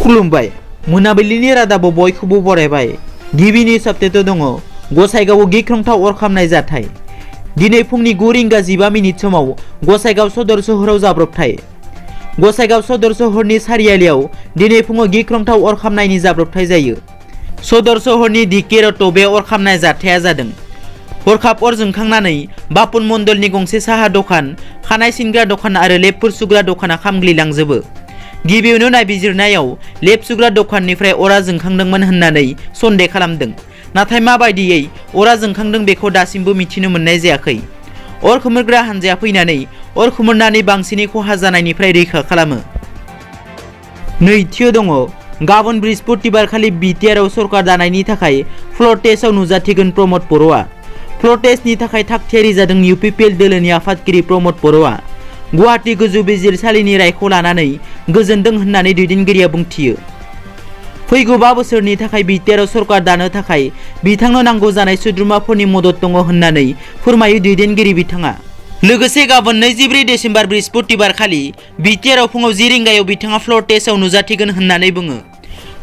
खुलुमबाय मोनाबिलिनि रादाबाव बयखौबो बरायबाय। गिबिनि सप्तायाव दङ गसाइगावआव गिख्रंथाव अर खामनाय जाथाय। दिनै फुंनि 9 रिंगा 15 मिनिट समाव गसाइगाव सदर सहराव जाब्रबथाय। गसाइगाव सदर सहरनि सारियालियाव दिनै फुङाव गिख्रंथाव अर खामनायनि जाब्रबथाय जायो। सदर सहरनि दिकेर'टआव बे अर खामनाय जाथाया जादों। हरखाब अर जोंखांनानै बापुन मण्डलनि गंसे साहा दखान, खानाय सिनग्रा दखान आरो लेबफोर सुग्रा दखाना खामग्लिलांजोबो। गिबियावनो नायबिजिरनायाव लेब सुग्रा दखाननिफ्राय अरा जोंखांदोंमोन होननानै सन्देह खालामदों। नाथाय माबायदियै अरा जोंखांदों बेखौ दासिमबो मिथिनो मोननाय जायाखै। अर खोमोरग्रा हानजाया फैनानै अर खोमोरनानै बांसिनै खहा जानायनिफ्राय रैखा खालामो। नैथियाव दङ गाबोन बृहस्पतिबारखालि बिटिआरआव सरकार दानायनि थाखाय फ्ल'र टेस्टआव नुजाथिगोन प्रमद बर'आ। फ्ल'र टेस्टनि थाखाय थागथियारि जादों इउपिपिएल दोलोनि आफादगिरि प्रमद बर'आ। गुवाहाटी गोजौ बिजिरसालिनि रायखौ लानानै गोजोनदों होननानै दैदेनगिरिया बुंथियो। फैगौ 5 बोसोरनि थाखाय बिटिआरआव सरकार दानो थाखाय बिथांनो नांगौ जानाय सोद्रोमाफोरनि मदद दङ होननानै फोरमायो दैदेनगिरि बिथाङा। लोगोसे गाबोन 24 डिसेम्बर बृहस्पतिबार खालि बिटिआरआव फुङाव 10 रिंगायाव बिथाङा फ्ल'र टेस्टआव नुजाथिगोन होननानै बुङो।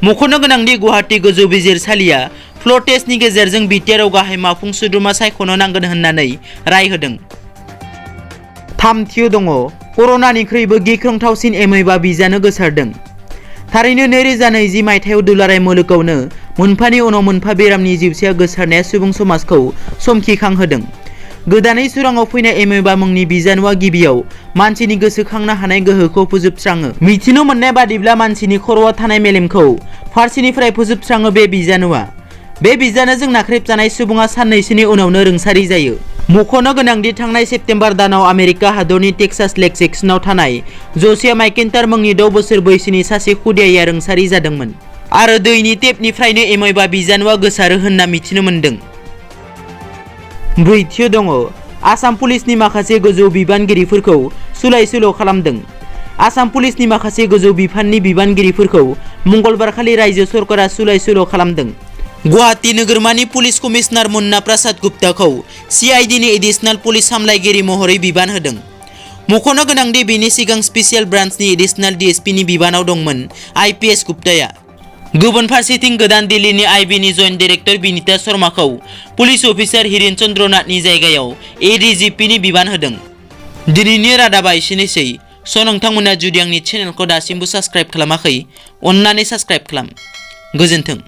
मख'नो गोनांदि गुवाहाटी गोजौ बिजिरसालिया फ्ल'र टेस्टनि गेजेरजों बिटिआरआव गाहाय मावफुं सोद्रोमा सायख'नो नांगोन होननानै राय होदों। थामथियाव दङ कर'नानिख्रुइबो गिख्रंथावसिन एमैबा बिजानु गोसारदों। थारैनो 2020 मायथाइयाव दुलाराय मुलुगावनो मोनफानि उनाव मोनफा बेरामनि जिउसाया गोसारनाया सुबुं समाजखौ समखिखांहोदों। गोदानै सोराङाव फैनाय एमैबा मुंनि बिजानुआ गिबियाव मानसिनि गोसोखांनो हानाय गोहोखौ फोजोबस्राङो। मिथिनो मोननाय बादिब्ला मानसिनि खर'आव थानाय मेलेमखौ फारसेनिफ्राय फोजोबस्राङो बे बिजानुआ। बे बिजानुजों नाख्रेबजानाय सुबुङा साननैसोनि उनावनो रुंसारि जायो। मख'नो गोनांदि थांनाय सेप्तेम्बर दानाव आमेरिका हादरनि टेक्सास लेक जैक्सनाव थानाय ज'शिया मैकेन्टार मुंनि 6 बोसोर बैसोनि सासे खुदियाया रुंसारि जादोंमोन आरो दैनि टेपनिफ्रायनो एमैबा बिजानुआ गोसारो होनना मिथिनो मोन्दों। ब्रैथियाव दङ आसाम पुलिसनि माखासे गोजौ बिबानगिरिफोरखौ सोलाय-सोल' खालामदों। आसाम पुलिसनि माखासे गोजौ बिफाननि बिबानगिरिफोरखौ मंगलबारखालि रायजो सरकारा सोलाय-सोल' खालामदों। गुवाहाटी नोगोरमानि पुलिस कमिशनार मुन्ना प्रसाद गुप्ताखौ सिआइडिनि एडिशनेल पुलिस सामलायगिरि महरै बिबान होदों। मख'नो गोनांदि बेनि सिगां स्पेसियेल ब्रान्चनि एडिशनेल डिएसपिनि बिबानाव दंमोन आइपिएस गुप्ताया। गुबुन फारसेथिं गोदान दिल्लीनि आइबिनि जइन्ट डाइरेक्टर बिनीता शर्माखौ पुलिस अफिसार हिरेन चन्द्र नाथनि जायगायाव एडिजिपिनि बिबान होदों। दिनैनि रादाबा एसेनोसै। नोंथांमोना जुदि आंनि चेनेलखौ दासिमबो साबस्क्राइब खालामाखै, अन्नानै साबस्क्राइब खालाम। गोजोन्थों।